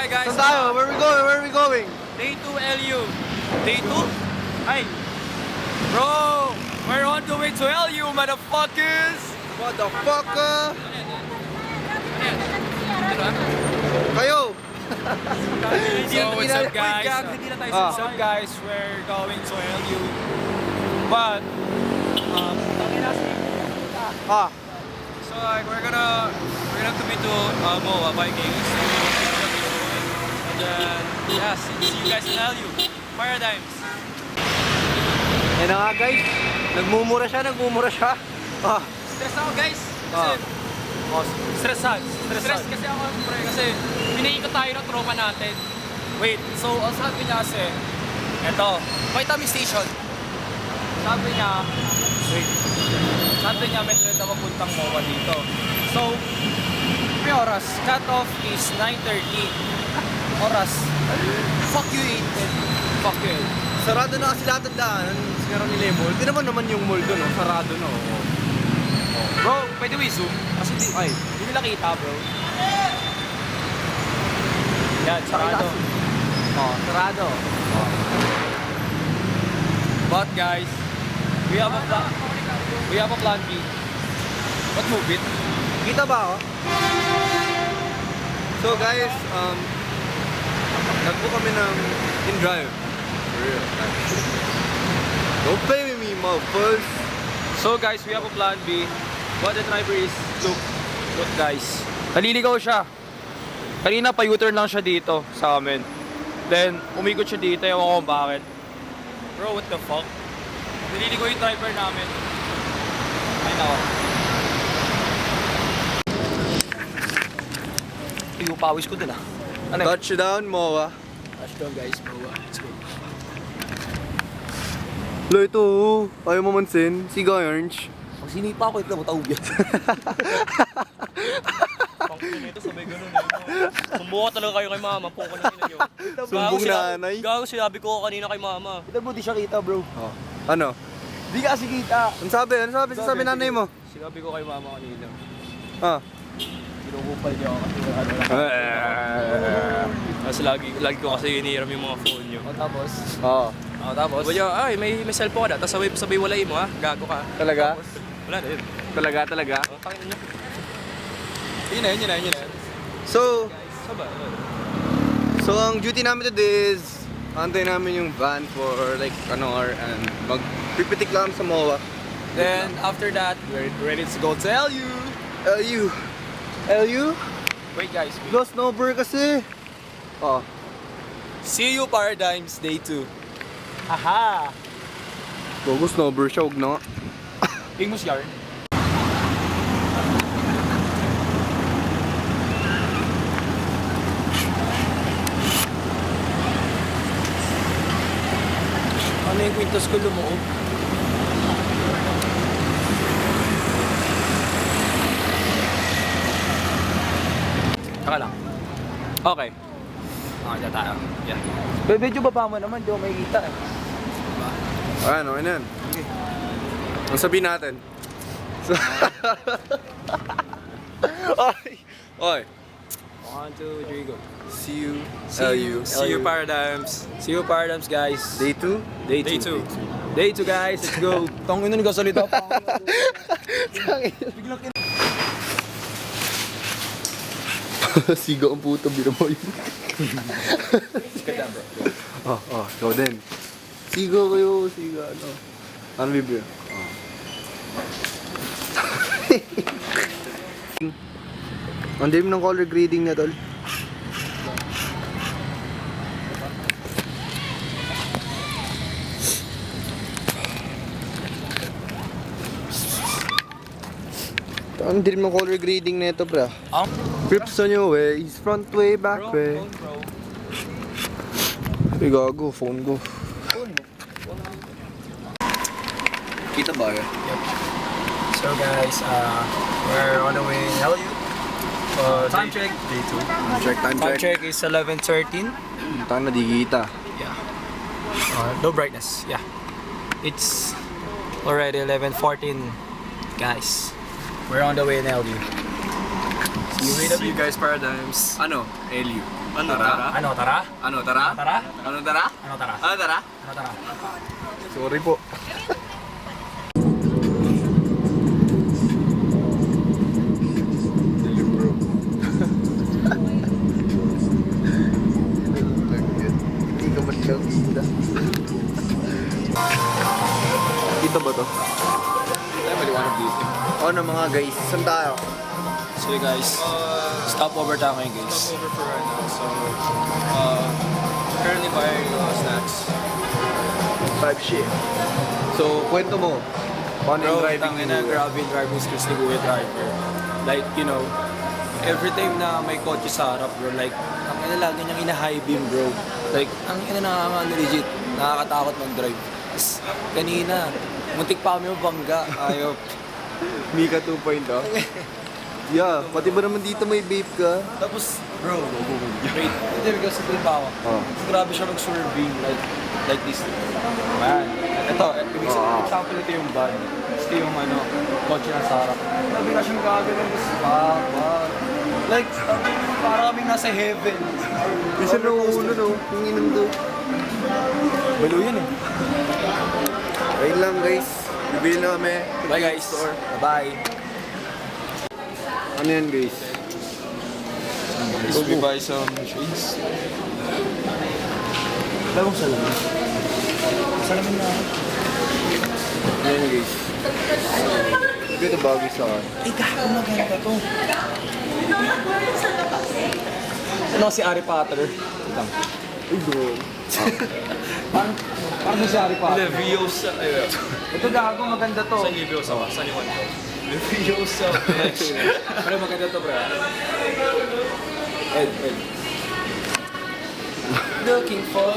Okay guys. Saan tayo? Where are we going? Day 2 LU. Day 2? Ay. Bro, we're on the way to LU, motherfuckers. Motherfucker! Kayo! So what's up guys? Ah. What's up guys? We're going to LU. But Ah, so like we're gonna commit to MOA Vikings. And then yeah, see you guys in LU. Paradigms. yan na nga guys. Nagmumura siya. Ah, Stress ako guys. Ah. Stress kasi ako pre kasi pinaikot tayo ng tropa natin. Wait, so ang sabi niya kasi eto, vitamin station. Sabi niya, may trend na papuntang MOA dito. So, may oras. Cut off is 9:30. Oras. Fuck you 8. Fuck you 8. sarado na kasi lahat ng daanan. Sinara nila yung mall. Di naman yung mall doon, oh. Sarado na, oh. Bro, pwede we zoom? Kasi di nila kita bro. Yan, sarado. Oh, sarado. But guys, we have a plan B. What move it? Kita ba, oh? So guys, nagbo kami ng in-drive. For real. Don't play with me, motherfuckers. So guys, we have a plan B. What the driver is, look guys. Naliligaw siya. Kanina pa U-turn lang siya dito sa amin. Then, umikot siya dito, ewan ko kung bakit. Bro, what the fuck? Naliligaw yung driver namin. Ay nako. Yung pawis ko din ah. Ano yun? Touchdown, MOA. Touchdown guys, MOA. Let's go. Lo, ito, oh. Ayaw mo mansin. Si Garns. Pag sinipa ko, ito mo taubyan. Pangkulong ito, sabay ganun eh. Sumbuka talaga kayo kay mama, po ko na nyo. Sumbong nanay. Gago, sinabi ko kanina kay mama. Kita mo, di siya kita bro. Oh. Ano? Di kasi kita. Ano sabi? Sabi nanay mo? Sinabi ko kay mama kanina. Ah. Kinukupal niya ako kasi ano lang. Kasi lagi ko kasi hinihiram yung mga phone nyo. O tapos, Oo. Tapos? Sabi niya, ay may cellphone ka na, tapos sabay walay mo ha, gago ka. Talaga? Wala na yun. Talaga? Pakinggan nyo. Yun na yun. So, Saba. ang duty namin today is antay namin yung van for like an hour and magpipitik lang sa MOA. Then after that, we're ready to go to LU. LU? Wait guys, Lost number kasi. Oh. see you Paradigms Day 2. aha! Gogo snowbird siya, huwag na nga. Famous yarn. Ano yung kwintos ko lumuob? Saka lang. Okay. Okay na tayo. Yeah. Medyo baba mo naman, di ko makikita eh. Ano yan? Okay. Ang sabihin natin? So, Oy. 1, 2, 3, go. See you. See you Paradigms. See you Paradigms guys. Day 2? Day 2. Day 2 guys, let's go. Tangin na nagkasalita pa ako. Sigo ang puto, biro mo yun. Ikaw din. Sigo kayo, sigo ano. Ano bibiro? Ang dilim ng color grading niya, tol. Ang dilim ng color grading nito, bro. Grips on your ways, front way, back way. Hey, gago, phone go. Kita ba yun? So guys, we're on the way in LU. Time check. Day 2. Time Time check. check is 11:13. Tang na, di kita. Yeah. Low brightness. Yeah. It's already 11:14, guys. We're on the way in LU. UAW guys, Paradigms. Ano? LU. Ano tara? Ano tara? Ano tara? Ano tara? Ano tara? Ano tara? Ano tara? Sorry po. Hindi ka ba't lang isa? Dito ba to? Tayo maliwanag dito. Ano mga guys? Saan tayo? So guys, stop over tayo ngayon guys. Over for right now. So, currently buying snacks. 5 shit. So, kwento mo. Paano yung Bro, driving tangin na, mo? grabe yung driving skills ni Kuya Driver. Like, you know, every time na may kotse sa harap, bro, like, ang ina lagi niyang ina-high beam, bro. Like, ang ina nakakano legit, nakakatakot mag-drive. Tapos, kanina, muntik pa kami mabangga. Ayaw. Mika 2.0. Yeah, pati ba naman dito may vape ka? Tapos, bro, wait, hindi, because sa pa ako. Oh. Grabe siya mag-swerving, like this. Man, ito, ibig sabihin, example ito yung van. Ito yung kotse na sa harap. Grabe ka siyang gagawin, tapos like, para kaming nasa heaven. Isa na ulo no, yung inundo. Balo yun eh. Wait lang guys, bibili na kami. Bye guys. Bye. Ano yan guys? Guys, we buy some shades. Bagong salamin. Salamin na ako. Ayan guys. Ito bagay sa akin. Ay, gago maganda to. Ano si Harry Potter? Lang. Uy bro. Parang si Harry Potter. Leviosa. Ito gago maganda to. Saan Leviosa ba? Saan yung one? Leviosa. Pero maganda to, bro. Ed. Looking for...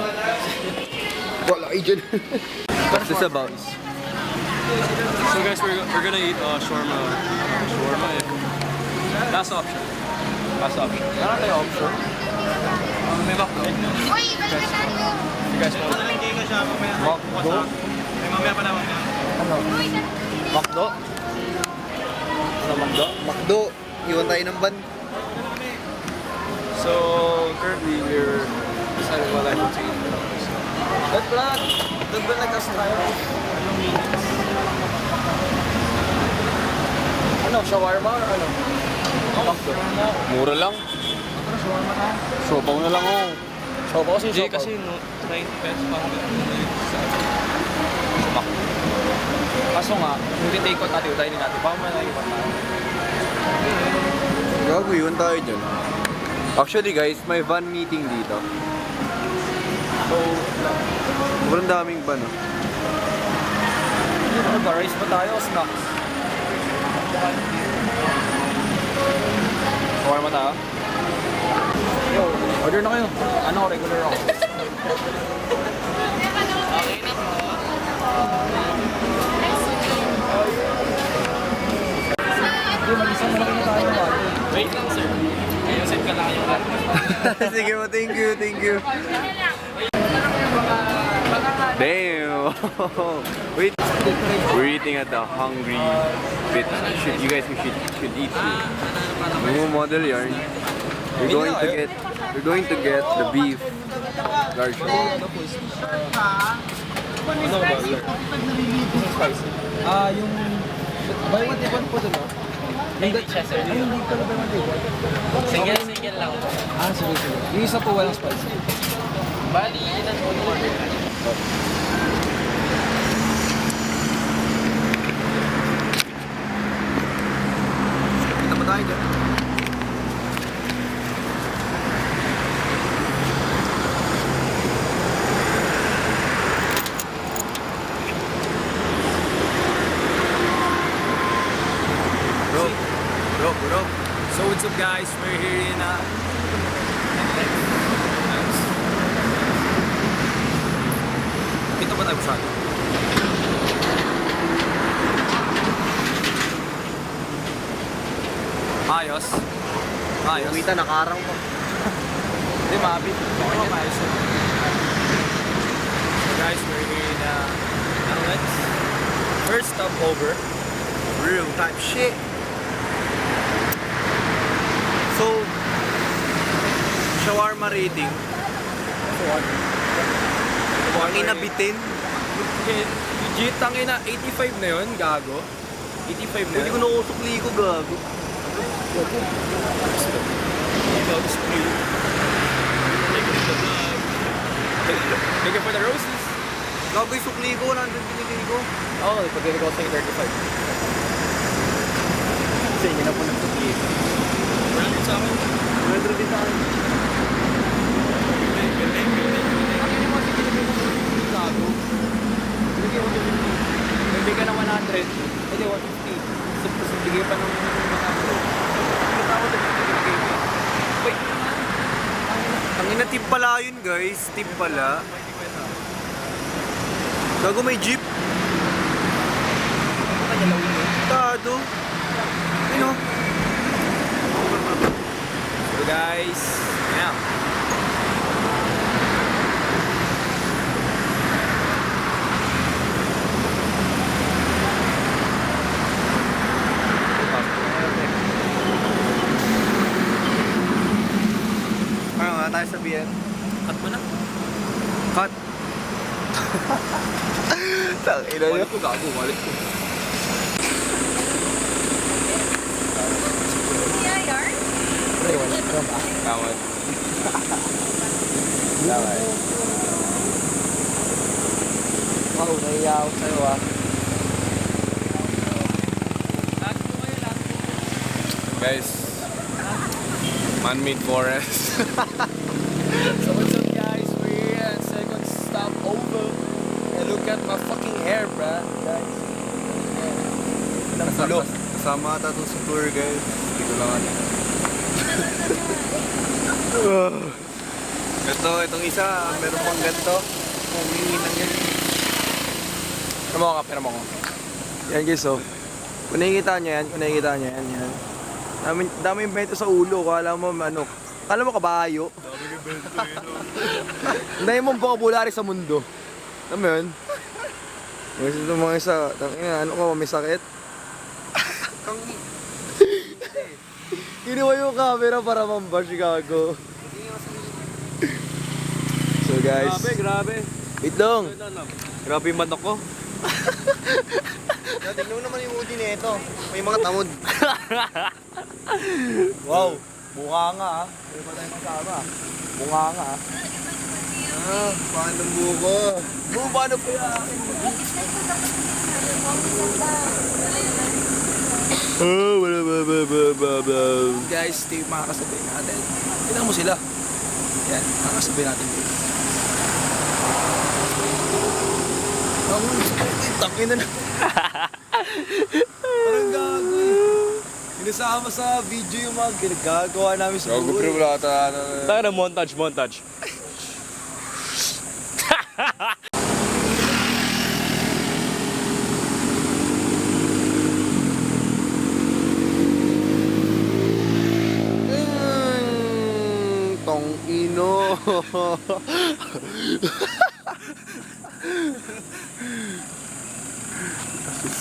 Wala kayo dyan. What's this about? So guys, we're gonna eat shawarma. Shawarma, yeah. Last option. Last option. Ano tayo option? May makdo. Uy, balik na tayo! You guys want makdo? May mamaya pa naman. Uy, Makdo? Ano makdo? Makdo, iwan tayo ng van. So, currently, we're deciding what I want to eat. But plan, doon nag-ask tayo. Anong meanings? Ano, shawarma or ano? Makdo. Mura lang. Ano, shawarma na? Sopaw na lang oh. Sopaw kasi Hindi sopaw. kasi 90 pesos pa. Kaso nga, kung take out natin, utayin natin. Baka may naiwan tayo. Gago, iwan tayo dyan. Actually guys, may van meeting dito. So, Sobrang daming van oh. ano ba? Rice ba tayo o snacks? Shawarma tayo? Yo, order na kayo. Ano, regular ako. Hindi, mag-isang malaki na tayo. Wait lang sir. Ayusin ka lang yung Sige mo, thank you. Damn! Wait, we're eating at the Hungry Bit. You guys should eat too. New model yarn. We're going to get the beef large. Ano ba? Spicy. Yung... Buy one, take one po doon, no? Yung siya, sir. Ay, hindi pala buy one, take one. Single lang. Sige. Yung isa po walang spicy. Bali, ilan po yung order? Kita ba tayo dyan? Bro. So what's up guys? We're here in Kita ba tayo masyado? Ayos. Kumita, nakarang pa. Hindi, mabit. Okay na, ayos. So guys, we're here in Alex. First stop over. Real time shit. ma-rating. Pangina bitin. Legit, tangina, 85 na yun, gago. 85 na Hindi ko yun. nakusukli ko, gago. Thank you for the roses. Gago yung sukli ko, nandun binigay ko. Oo, ipagkita ko sa 35. Sa inyo na po nagsukli. Brandon sa akin. Brandon din sa akin. Gago. Bigay ka ng 100. Hindi, 150. Tapos bigay pa ng 100. Wait. Tangina, tip pala yun, guys. Tip pala. Gago, may jeep. Tado. Ano? So guys, yeah. Ano nga tayo sabihin? Cut mo na. Cut. Tangina nyo. Wallet ko, gago. Wallet ko. Pre, wallet ko ba? Tawad. Wow, naiya ako sa'yo ah. Guys, man-made forest. So what's up guys, we're here at second stop over. And look at my fucking hair, bruh. Guys. Kasama, kasama ata ito sa tour, guys. Hindi ko lang ano. Itong isa, meron pang ganito. Humingi ng yan. Pero mo ko. Yan guys, oh. Kung nakikita nyo yan, yan. Dami yung bento sa ulo, kala mo kabayo. Dami yung bento yun, oh. Dami mong vocabulary sa mundo. Alam mo yun? Kasi itong mga isa, ano ka, may sakit? Kinuha yung camera para mambash, gago. So guys, Grabe. wait lang. Grabe yung manok ko. Tignan mo naman yung hoodie na ito. May mga tamod. Wow, bunga nga ah. Pwede pa tayo kasama. Bunga nga ah. Paano ng buko? Paano po yan? Guys, ito yung mga kasabay natin. Tignan mo sila. Yan, mga kasabay natin. Tangin na. Parang gago eh. Inasama sa video yung mga ginagagawa namin sa buhay. wala ata. Tayo na montage. Tong ino.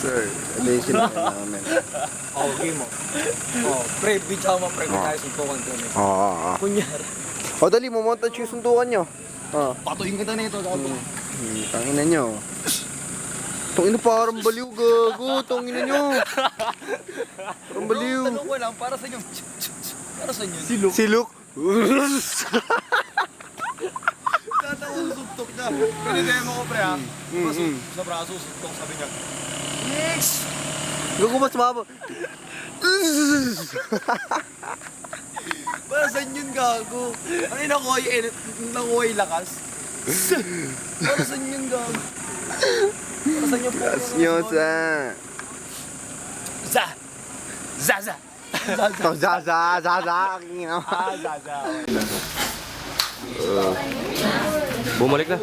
Sir, attention na namin. Oh, game mo. Oh, pre, video mo, pre, tayo suntukan kami. Kunyari. O dali, montage yung suntukan nyo. Patuyin kita na ito, gago. Tangina nyo. Tong ino parang baliw, gago. Tong ino nyo. Parang baliw. Tanong ko lang, para sa inyo. Para sa inyo. Siluk. Tatawag suntok na. Pinidemo ko, pre, ha? Sa braso, suntok, sabi niya. Next! Gago mas mababa. Para sa inyo, gago. Ano yung nakuha yung lakas? Para sa inyo, gago. Para sa inyo, Kasyosa. Za! Zaza! Oh, Zaza. Aking ina. Zaza. Bumalik na.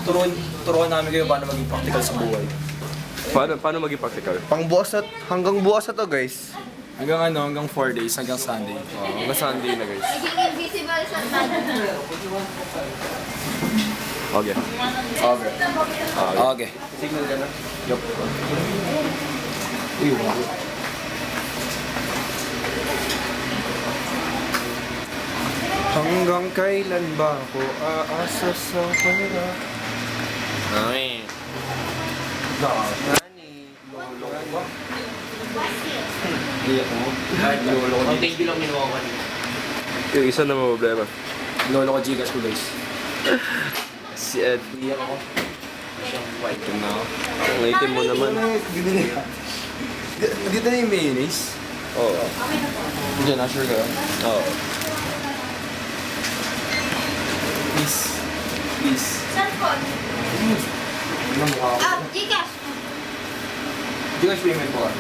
Turuan namin kayo paano maging practical sa buhay. Paano maging practical? Hanggang bukas na to, guys. Hanggang 4 days, hanggang Sunday. Hanggang Sunday na guys. Naging invisible sa tayo. Okay. Okay. Signal ka na? Yup. Uy, wow. Hanggang kailan ba ako aasa sa pera? Ay. Yung isa na problema. Lolo ko Gcash ko guys. Si Ed. White na ako. Ang itim mo naman. Dito na yung mayonnaise. Oo. Hindi na, sure ka. Oo. Please. Please. Cellphone. Ano mukha ko? Gcash. Gcash payment po ka.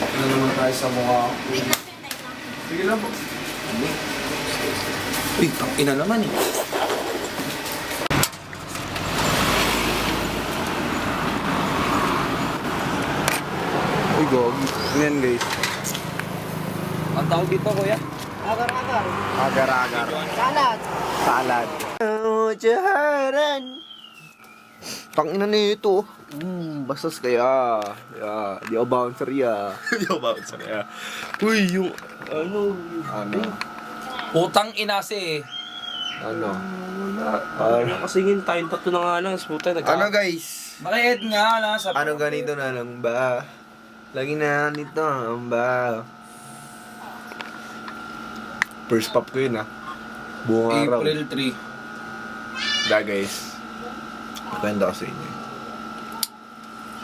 Ano naman tayo sa mukha ko? Wait lang, sir. Wait lang. Sige lang po. Uy, ina naman eh. Uy, gogi. Yan guys. Ang tawag dito, kuya? Agar-agar. Salad. Salad. Oh, jaharan. Tangina nito. Bastos kaya. Yeah, di ako bouncer ya. Di ako bouncer ya. Uy, yung ano? Ano? Utang inasi eh. Ano? Kasingin tayong tatlo na nga lang. Puta, Ano guys? Maliit nga, nasa... Ano ganito na lang ba? Lagi na nito ang ba? First pop ko yun ah. Buong araw. April 3. Da guys. Kwento ko sa inyo.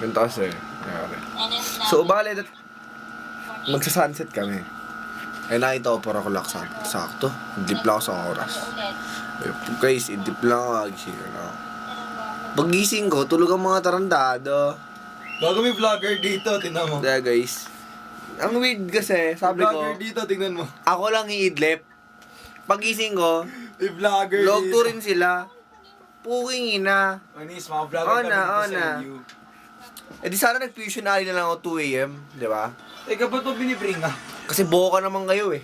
Kwento ko sa inyo. So, bale, magsa-sunset kami. Ay, nakita ko para ko sakto. Dip lang ako sa oras. Guys, idip lang ako. Agising ako. Pagising ko, tulog ang mga tarandado. Bago may vlogger dito, tingnan mo. Da guys. Ang weird kasi, sabi ko, Vlogger dito, tingnan mo. ako lang iidlip. Pagising ko, May vlogger log dito. 2 rin sila. Puking ina. Onis, mga vlogger Oo kami na, dito oo sa na. LU. Eh di sana nag-fusionary na lang ako 2 AM, di ba? Teka, ba't mo binibring ah? Kasi buo ka naman kayo eh.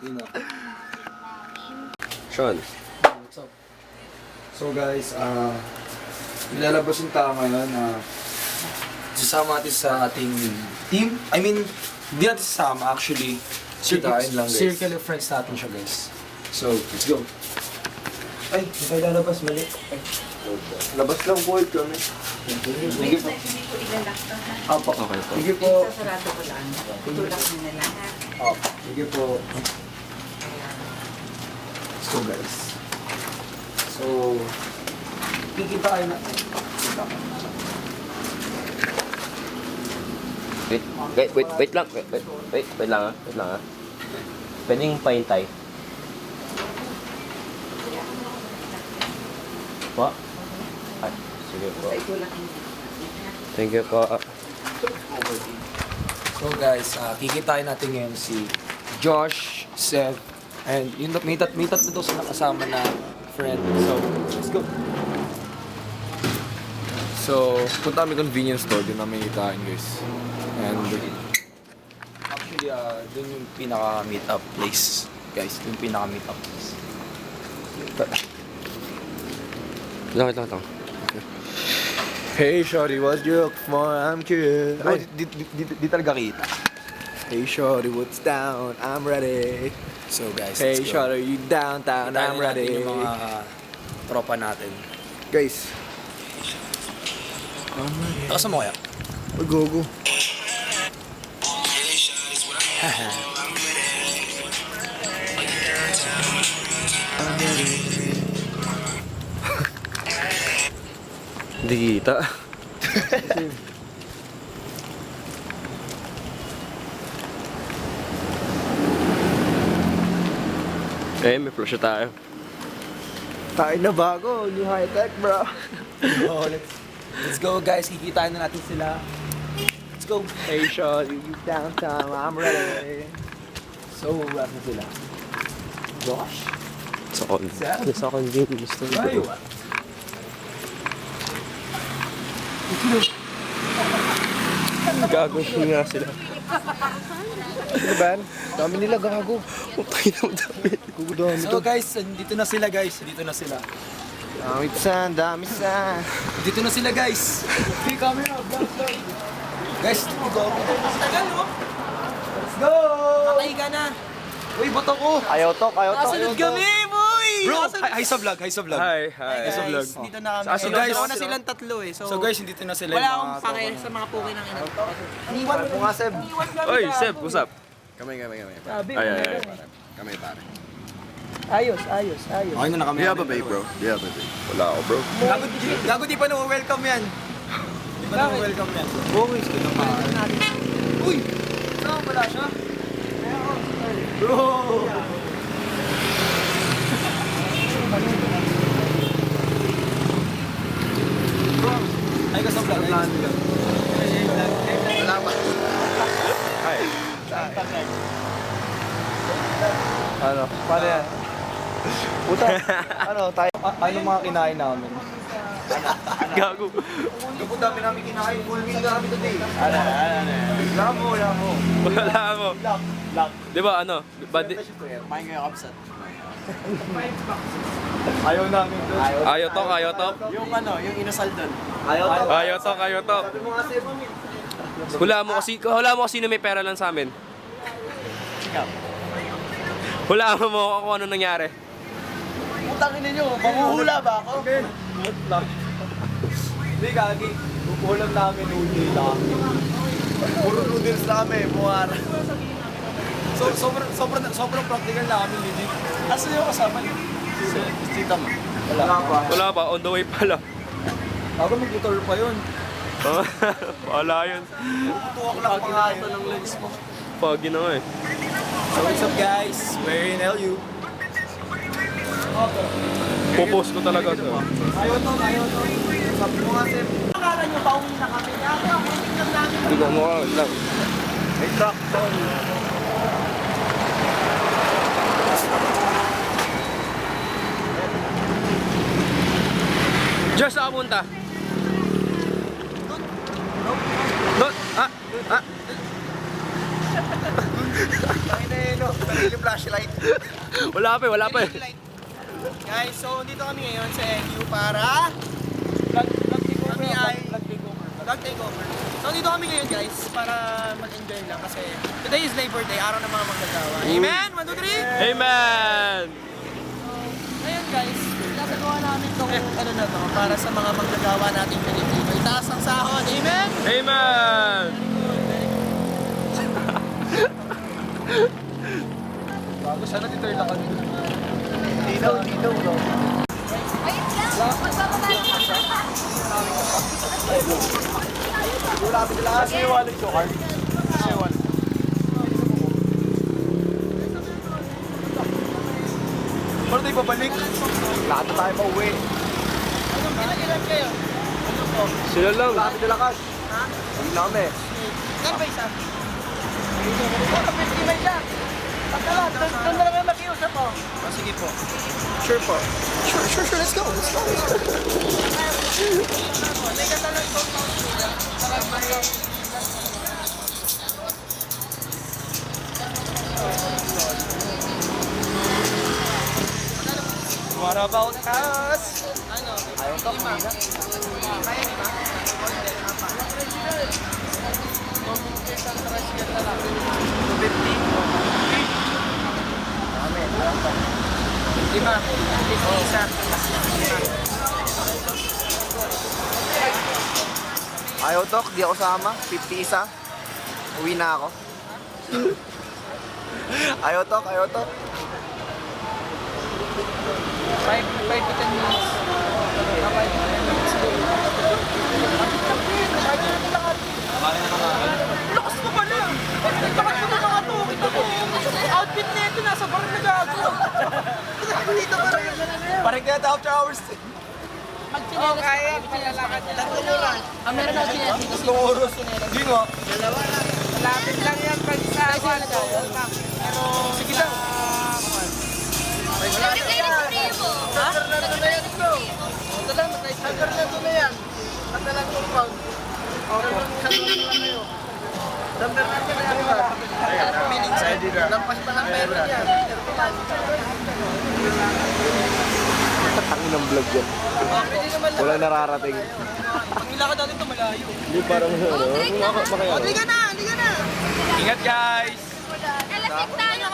Yun o. Sean. What's up? So guys, ilalabas yung tao ngayon na sasama natin sa ating team. I mean, hindi natin sasama actually. Sirkain lang, guys. Circle of friends natin siya guys. So, let's go. Ay, hindi tayo lalabas, mali. Ay. Labas lang po kami. Sige po. Apo. Okay po. Sige po. Sarado ko lang. Tulak mo na lang. Apo. Sige po. So guys. So, kikita kayo na. Wait lang. Wait lang ah. Pwedeng pahintay. Po? Ay, sige po. Itulak mo. Thank you po. So guys, kikitain natin ngayon si Josh, Seth, and yung may tatlo daw sila kasama na friend. So, let's go. So, punta kami convenience store, din namin itain guys. And, Actually, dun yung pinaka-meet up place. Guys, yung pinaka-meet up place. Lang. hey shorty, what you look for? I'm curious. Ay, di talaga kita. Hey shorty, what's down? I'm ready. So guys, Hey let's go. shorty, you downtown? I'm Kitain natin ready. yung mga tropa natin. Guys, Takas mo kaya? go. Hindi kita. May flush tayo. Tayo na bago, new high-tech bro. Oh, let's go guys, kikitain na natin sila. Let's go. Hey shorty, you downtown? I'm ready. So, wrap na sila. Josh? Sa convenience store. Ay, Gago nga sila. Ano ba yan? Dami nila gago. So guys, dito na sila guys. Dito na sila. Dami san. Dito na sila guys. Hey, camera, vlog. Guys, go. Tagal, no? go! Patay ka na. Uy, bato ko! Ayaw to. Kasunod kami, boy! Bro, Hi sa vlog, hi sa vlog. Hi. Guys, Sa vlog. dito na kami. So, guys, Dalawa na silang tatlo eh. So, guys, hindi na sila wala akong pake sa mga puki ng ina. Iniwan mo Mga Seb. Oy, Seb, what's up? Kami. Sabi, Ay. Kami pare. ayos. Okay na kami. Do you have a babe, bro? Do you have a babe? Wala ako, bro. Gago di pa na-welcome yan. Di pa na-welcome yan. Bongis ko na Uy! Saan wala siya? Ay, ka sa vlog. Wala pa. Ano? Paano yan? Puta, ano, tayo, ano mga kinain namin? Gago. Kapag dami namin kinain, full meal na kami today. Ano? Wala mo. Di ba, ano? Kumain kayo kapsat. Ayaw namin doon. Ayaw tok. Yung ano, yung inasal doon. Ayaw tok. Hula mo kasi sino may pera lang sa amin. Hulaan mo kung ano nangyari. Putangin ninyo, mamuhula ba ako? Hindi, gagi. Ulam namin uli lang. Puro noodles na kami, muara. So, sobrang practical na kami, legit. Asa yung kasama niyo? Si Tita mo. Wala pa, on the way pala. Ako mag-tutor pa yun. Wala yun. 2 o'clock pa nga yun. ng lens mo. Pagi na nga eh. So, what's up guys? We're in LU. Popost ko talaga sa. Ayaw to. Sabi mo nga, Seb. Akala nyo ba uwi na kami? Ako, tingnan namin. Hindi ko mo lang. May truck doon. Just ako punta. Doon. Yung flashlight. Wala pa eh. Guys, so dito kami ngayon sa LU para vlog takeover. So dito kami ngayon guys para mag-enjoy lang kasi today is Labor Day, araw ng mga manggagawa. Amen! 1, 2, 3! Amen! Ngayon guys, nagagawa namin itong ano na to para sa mga manggagawa nating Pilipino. Itaas ang sahod. Amen! Amen! Bago sana deter lang kami. Dino, bro. Ayun lang. Magpapabalik ka siya. Kasi yung wallet ko, Carl. Paano tayo babalik? Lahat na tayo pauwi. Ilan kayo? Sila lang. Lahat na lakas. Ha? Hindi na kami. Saan ba isa? 50 ba siya? Pagkala, doon na lang yung makiusap po. Sige po. Sure po. Sure, let's go. May katalag po. What about us? Ano? Ayaw ka, Lima. kumina. Kaya lima? Lima. Isa. Ayaw tok, di ako sama. 50 isa. Uwi na ako. Ayaw tok. 5 to 10 minutes. Lakas mo pala! Lakas mo mga to! Kita mo! Outfit na ito, nasa bar na gago! Dito pa rin! Parang kaya after hours. Oh, kaya! Pinalakad nila. Tumuran! Meron ako siya dito. Tumuros. Hindi nga. Lapit lang yan pag sa awan ko. Pero, sige lang. Wala rin kayo ng primo. Ha? Wala rin ng primo. Ito lang, hanggang na ito na yan. At nalang compound. Number na ito na yan ba? Meaning sa lampas pa ng meron yan. Tangin ng vlog yan. Pwede naman lang. Walang nararating. Ang ilakad natin ito malayo. Hindi parang ano. Halika na! Ingat guys! Elastic tayo.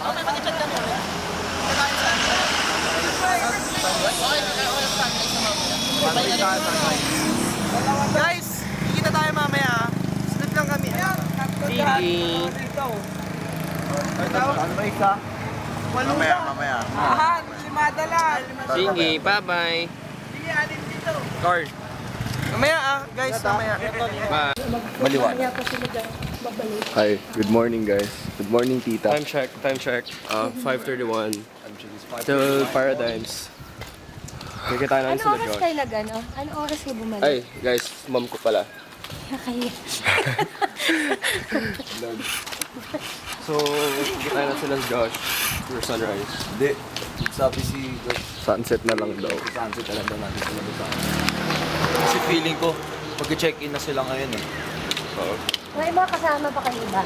Okay, matipid kami ulit. Guys, kikita tayo mamaya. Snap lang kami. Sige. Mamaya. Sige, bye-bye. Card. Mamaya guys, mamaya. Maliwanag. Hi, good morning guys. Good morning tita. Time check. 5:31. Till Paradigms. Kaya tayo lang Ano sila oras Josh. kayo nag-ano? Ano oras kayo bumalik? Ay, guys, mom ko pala. Kaya. So, kaya tayo lang sila Josh for sunrise. Hindi. Sabi si sunset na lang daw. Sunset na lang daw natin sila sa Kasi feeling ko, pag-check-in na sila ngayon eh. May mga kasama pa kayo ba?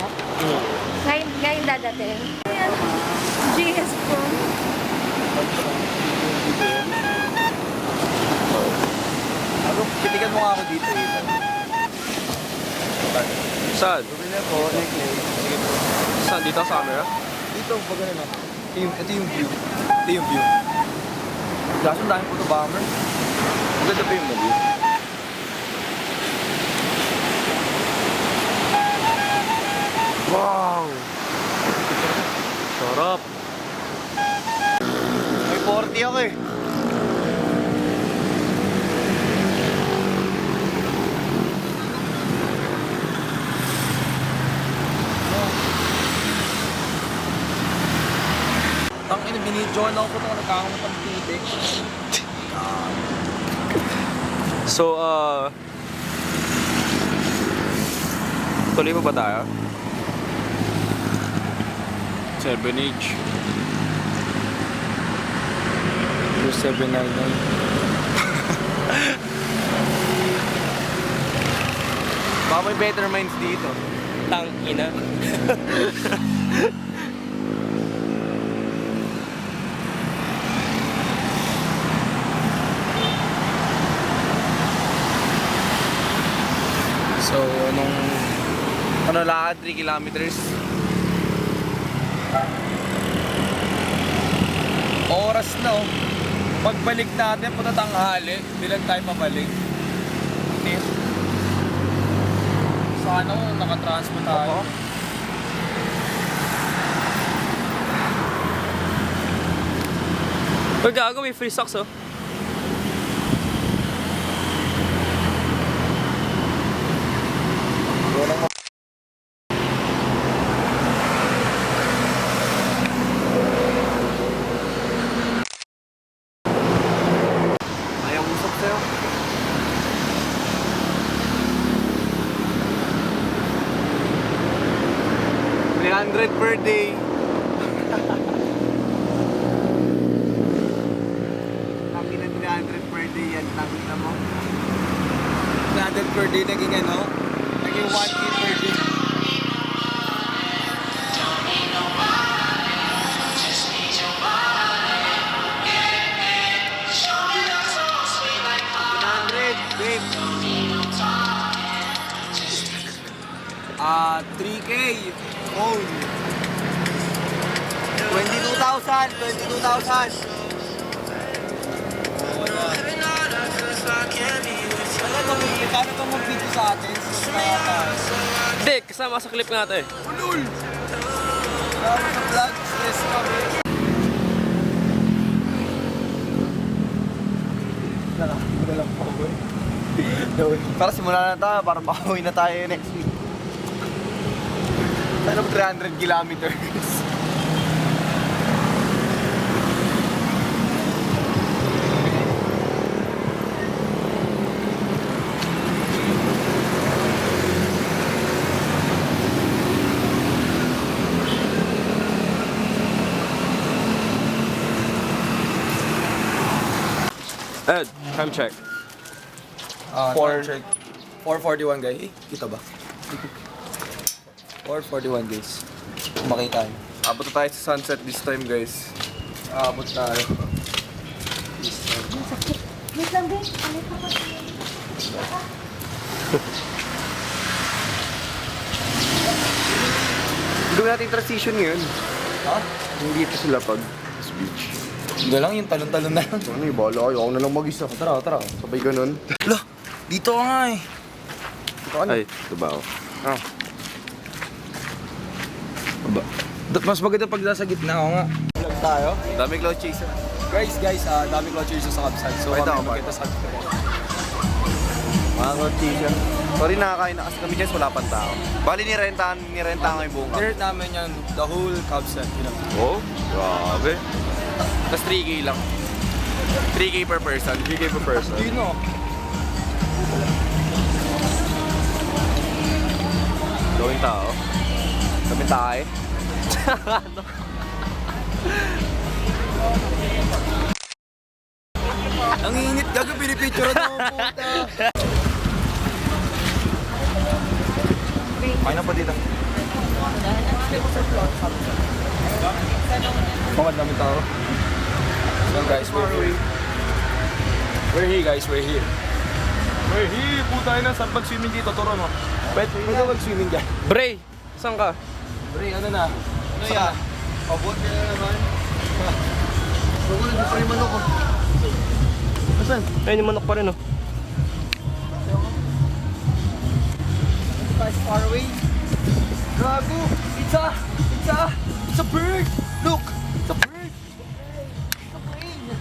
Ngayon dadating? Ayan. GS po. Ano, titigan mo nga ako dito eh. Saan? Bumili po, necklace. Sige po. Saan? Dito sa camera? Dito, pag ano. Ito yung view. Ito yung view. Kaso ang daming photo bomber. Maganda pa yung view. Wow! Sarap! May 40 ako eh. Ang ina, binidyoan ako po nung nagkakamot ang titik. So, tuloy mo ba tayo? 7H. 2799. Baka may better minds dito. Tang ina. So, lakad 3 kilometers. Oras na oh. Pagbalik natin, punta tanghali, bilang tayo pabalik. Hindi. Sana oh, nakatransport tayo. Uy, gago, may free socks, oh. Ayaw usap sa'yo. $300 per day. Tangin na 300 per day yan. Tangin na mo. 300 per day naging ano? Naging 1K per day. Babe. 3K phone. 22,000. Kano itong mag-video sa atin? Hindi, kasama sa clip nga ito eh. Ulul! Kasama sa vlog, stress kami. Wala pa ako Para simulan na tayo, para makauwi na tayo next week. Tayo 300 kilometers. Ed, time check. 4:41 guys. Eh, kita ba? 4:41 guys. Makita niyo. Abot na tayo sa sunset this time guys. Abot tayo. Wait lang, babe. Ano ka pa? natin transition ngayon. Ha? Hindi pa sila pag speech. Hindi lang, yung talon-talon na lang. Ano eh, bahala kayo. Ako na lang mag-isa. Tara, tara. Sabay ganun. Lah, dito ka nga eh. Ay, ito ba ako? Mas maganda pag nasa gitna ako nga. Vlog tayo. Dami cloud chaser. Guys, dami cloud chaser sa Kapsat. So, Pakita kami ko, magkita sa Mga cloud chaser. Sorry, nakakain na kasi kami dyan, wala pang tao. Bali, nirentahan ko yung buong Clear namin yan, the whole Kapsat, you know. Oh, grabe. Tapos 3K lang. 3K per person. 3K per person. You know. Gawing tao. Kami tayo. Ang init, gago, pinipicture na ako, puta. Kain na pa dito. Bakit namin tao? So guys, we're here. We're here guys, we're here. We're here! Puta na, saan pag-swimming dito? Turo mo. Pwede mag-swimming guys. Bray, saan ka? Pre, ano na? Ano yan? Abot ka na naman. Saan? Ayun yung manok pa rin oh. Guys, far away. Gago! It's a bird! Look! It's a bird! It's a plane!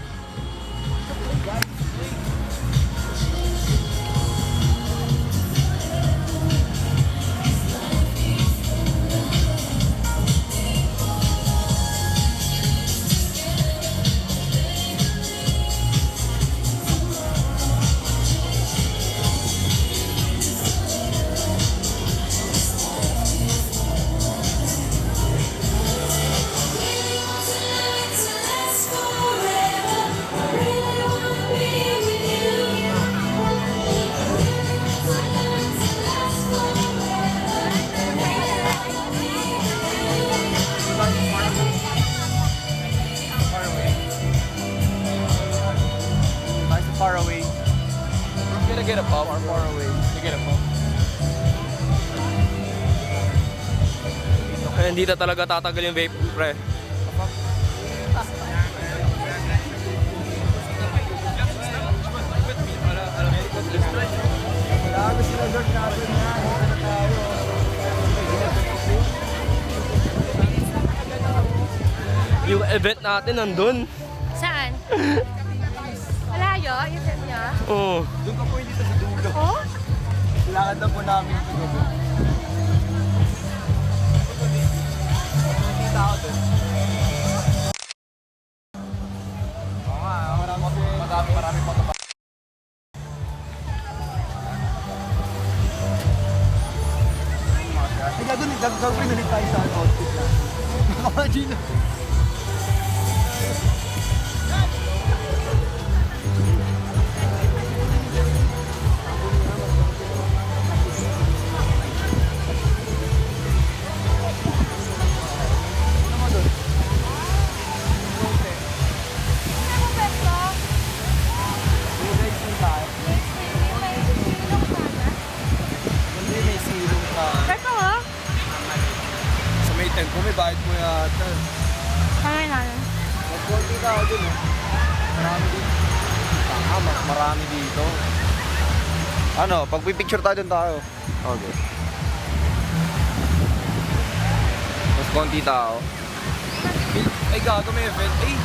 Far away. We're gonna get a pop. Far away. You get a pop. Kaya hindi na talaga tatagal yung vape, pre. Yung event natin nandun. Saan? Malayo? Yung set niya? Oo. Doon ka po hindi sa dulo. Oh? Kailangan na po namin ito gabi. Kita ako doon. Oo nga, marami pa ito. Gagawin ulit tayo sa outfit na. Imagine. Ito ha? Sa may tent ko, may bayad mo yata. Kaya natin. Mag-40 ka ako dun eh. Marami dito. Marami dito. Ano, pag picture tayo dun tayo. Okay. Mas konti tao. Ay gago, may event. Ay!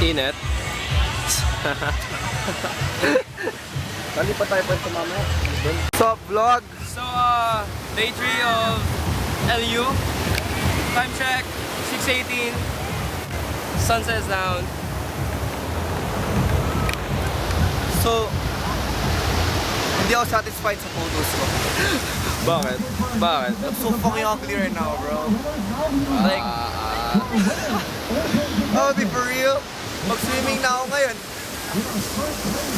Init. Dali pa tayo pa ito mamaya. What's up, vlog? So, day 3 of LU. Time check, 6:18. Sun says down. So, hindi ako satisfied sa photos ko. Bakit? Bakit? So fucking ugly right now, bro. Like, oh, be for real? Mag-swimming na ako ngayon.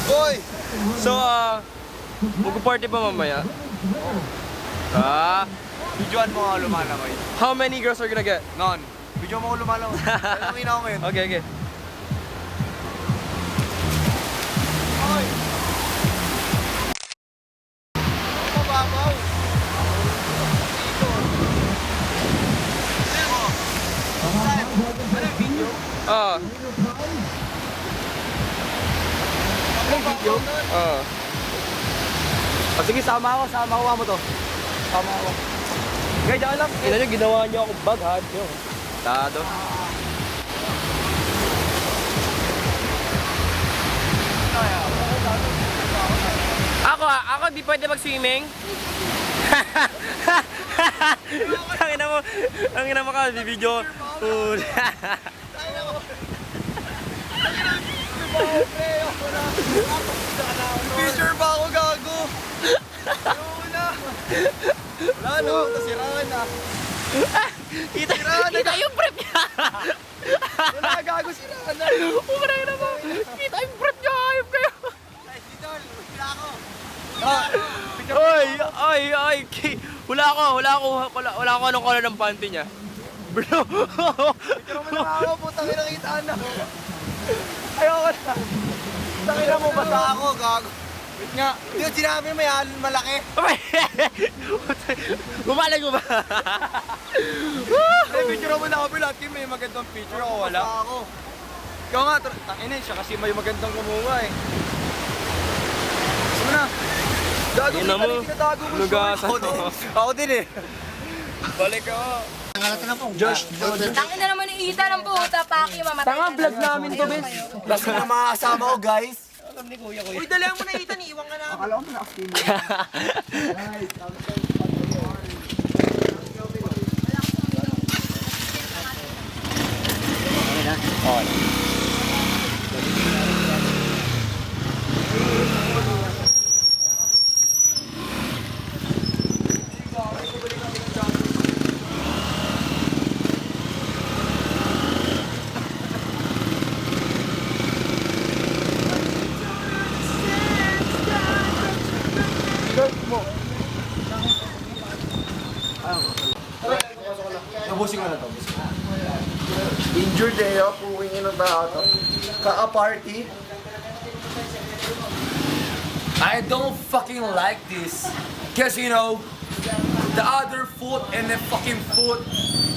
Boy! So, mag-party pa mamaya? Videoan mo ako lumalangoy. How many girls are gonna get? None. Video mo ako lumalangoy. Lumalangoy na ako ngayon. Okay, okay. Mababaw. Ah. Ah. O sige, sama ako mo to. Sama ako. Guys, dyan lang. Ina nyo, ginawa nyo ako bag, ha? Yun. Tado. Ako di pwede mag-swimming. Tangina mo ka, video. Picture ba ako gago? Ayoko na. Wala no, nasiraan na. Kita yung prep niya. Wala gago, siraan na. Umaray na ba? Kita yung prep niya, ayop kayo. Ay, wala ako anong color ng panty niya. Bro. Picture mo na ako, putang ina kitaan na. Ayoko na. Putang ina mo, basta ako, gago. Wait nga. Yun, sinabi may halon malaki. Bumalag mo ba? Ay, picture mo na ako, Bill. At may magandang picture ako, wala. Basta ako. Ikaw nga, tangina siya kasi may magandang kumuha eh. Gusto mo na. Gago, Ina mo. tinatago mo. Lugasan mo. Ako din eh. Balik ako. Tangin na naman ni Ita ng puta, Paki, mamatay. Tanga, vlog namin to, Bes. Last na mga kasama ko, guys. Uy, dala mo na Ethan, iiwan ka na. Akala ko na Nabusin ko na to. Injured eh, puwing ino tao to. Ka-party. I don't fucking like this. Cause you know, the other foot and the fucking foot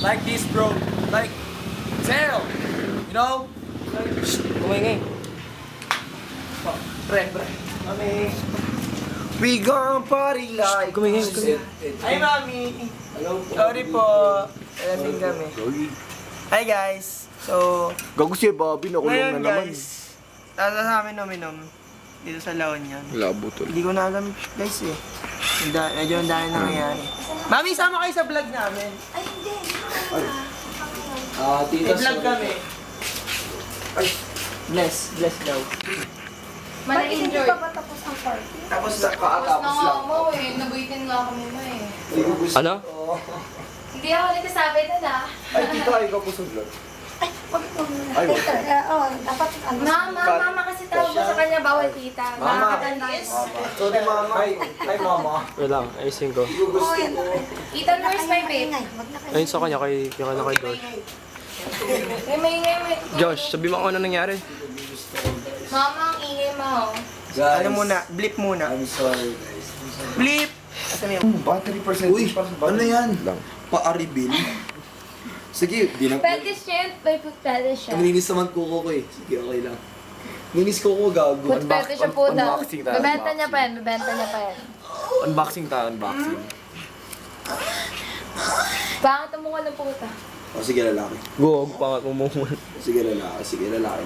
like this, bro. Like, damn. You know? Kumingay. Pre. We gon' party like. Kumingay. Hi, mami. Hello. Sorry po. Lasing kami. Hi, guys. So, Gago si Bobby, nakulong na ngayon, naman. guys, tata sa amin uminom dito sa La Union. Labo tol. Hindi ko na alam, guys eh. Medyo ang dahil nangyayari. Mami, sama kayo sa vlog namin. Ay, hindi. May vlog kami. Bless daw. Mana-enjoy. Hindi pa ba tapos ang party? Tapos sa Tapos na kaatapos nga lang. mo eh. Nabuitin nga kami mo eh. Ano? Hindi ako nagsasabi na na. Ay, tita, ikaw po sa vlog. Wag mo na. Dapat ano. Mama kasi tawag mo sa kanya bawal tita. Mama. Sorry, mama. Hi, mama. Wait lang, ayusin ko. Ethan, where's my babe? Ayun sa kanya, kay George. May Josh, sabi mo ako ano nangyari. Mama, ang ingay mo. Ano muna? Blip muna. I'm sorry, guys. Blip! Battery percentage para sa battery. Ano yan? Lang. Pa-reveal? Sige, di na. Fetish yun. May food fetish siya. Nilinis naman kuko ko eh. Sige, okay lang. Ninis ko gago. Food fetish yung puta. unboxing tayo, Bebenta niya pa yan. Bebenta niya pa yan. Unboxing tayo, unboxing. Bakit ang mukha ng puta? O sige, lalaki. Go, pangat mo muna. Sige, lalaki. Sige, lalaki.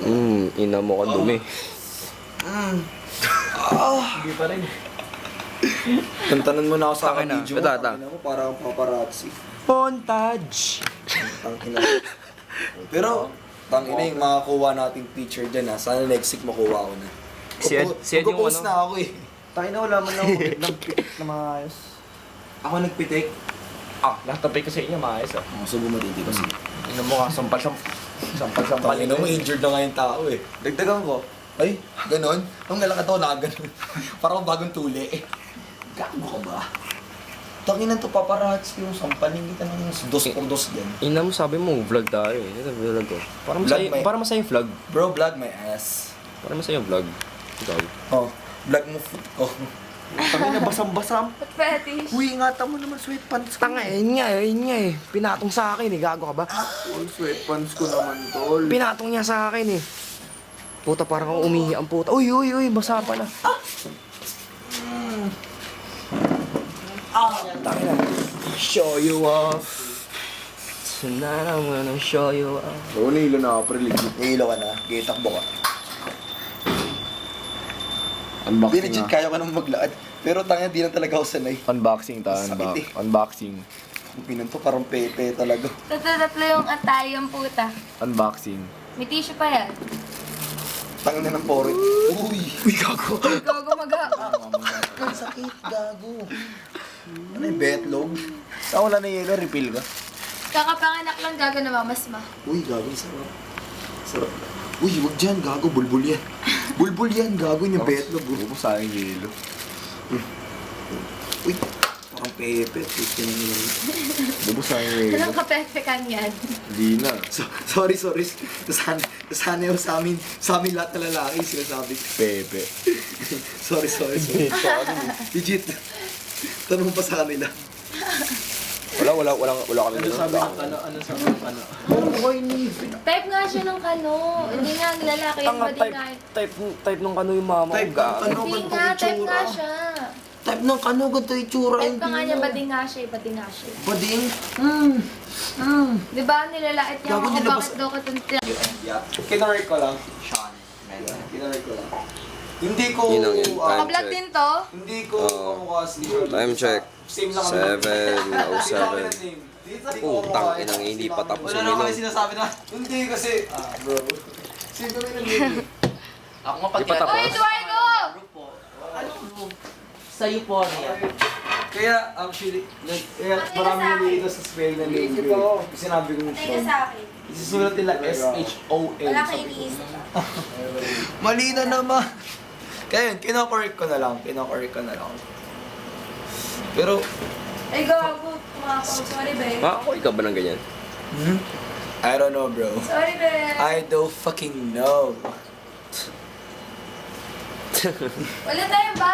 Ina mo ka dumi. Hindi pa rin. Tantanan mo na ako sa akin Tangina, video. bata. Tangina mo, parang paparazzi. Montage! Tangina. Pero, tangina yung makakuha nating picture dyan ha. Sana next week makuha ko na. Si Ed yung Magpo-post ano? na ako eh. Tangina, wala man lang ng pitik na maayos. Ako nagpitik. lahat ng pay ko sa inyo, maayos ah. Subo mo dito kasi. Tingnan mo nga, sampal-sampal. Tangina mo, injured na nga yung tao eh. Dagdagan ko. Ay, ganon? Nung nalakad ako, nakaganon. Parang bagong tuli eh. Gago ka ba? Tanginan to, paparazzi yung sampalin kita ng dos por dos din. Ina mo, sabi mo, vlog tayo eh. Ito, vlog ko. Para masaya yung vlog. Bro, vlog my ass. Para masaya yung vlog. Ikaw. Oh, vlog mo foot ko. Tangina, basang-basam. Ba't fetish? Uy, ingatan mo naman sweatpants ko. Tanga, yun nga eh. Pinatong sa akin eh, gago ka ba? Uy, sweatpants ko naman, tol. Pinatong niya sa akin eh. Puta, parang kang umihi ang puta. Uy, basa pa na. Tangina. Show you off. Tonight I'm gonna show you off. Oo, nahilo na ako, pre. Legit. Nahilo ka na, gitakbo ka. Unboxing Legit, kaya ka naman maglakad. Pero tanga, di na talaga ako sanay. Unboxing ta, Sakit eh. unboxing. Pinan to, parang pepe talaga. Tatlo yung atay yung puta. Unboxing. May tissue pa yan. Tanga na ng poro. Uy, gago. Ikaw gumaga. Ang sakit, gago. Ano yung betlog? Saan wala na yelo, refill ka? Kakapanganak lang gago na mamasma. Uy, gago, sarap. Sarap. Uy, wag dyan, gago, bulbul yan. Bulbul yan, gago yung betlog. Huwag mo sa akin yelo. Uy, parang pepe. Puti na nila. Huwag mo sa akin yelo. Walang kapepekan yan. Hindi na. Sorry. Nasanay ako sa amin lahat na lalaki sinasabi. Pepe. Sorry. Legit. Tanong pa sa kanila. Wala kami Ano sabi ng ano? Type nga siya ng kano. Hindi nga, lalaki yung Tanga, body nga. type nung kano yung mama Type ko. ng kano, Hindi ganito nga, type itsura. nga siya. Type ng kano, ganito itsura. Type ka nga niya, badi nga siya, badi nga siya. Bading. Di ba nilalait niya Gago, ako, nilabas- bakit daw ko tunti? Kinarek ko lang. Sean. Kinarek ko lang. Hindi ko... Yun lang yun. Naka-vlog din to? Hindi ko kamukha si Sean. Time check. Same lang kami. 7:07. Putang inang hindi pa tapos Wala yung na kami minom. sinasabi na. Hindi kasi... bro. Same kami ng video. Ako nga Di pa tapos? Uy, Eduardo! sa Euphoria. Kaya actually, kaya marami nalilito sa spelling na name ko. Sinabi ko Teka Sean. sa akin. Isusulat nila S-H-O-N. Wala kang iniisip. Mali na naman. Kaya yun, kinakorek ko na lang. Pero, Ay, gago. Kumakaw. Sorry, be. Ako, ikaw ba ng ganyan? I don't know, bro. Sorry, be. I don't fucking know. Wala tayong ba?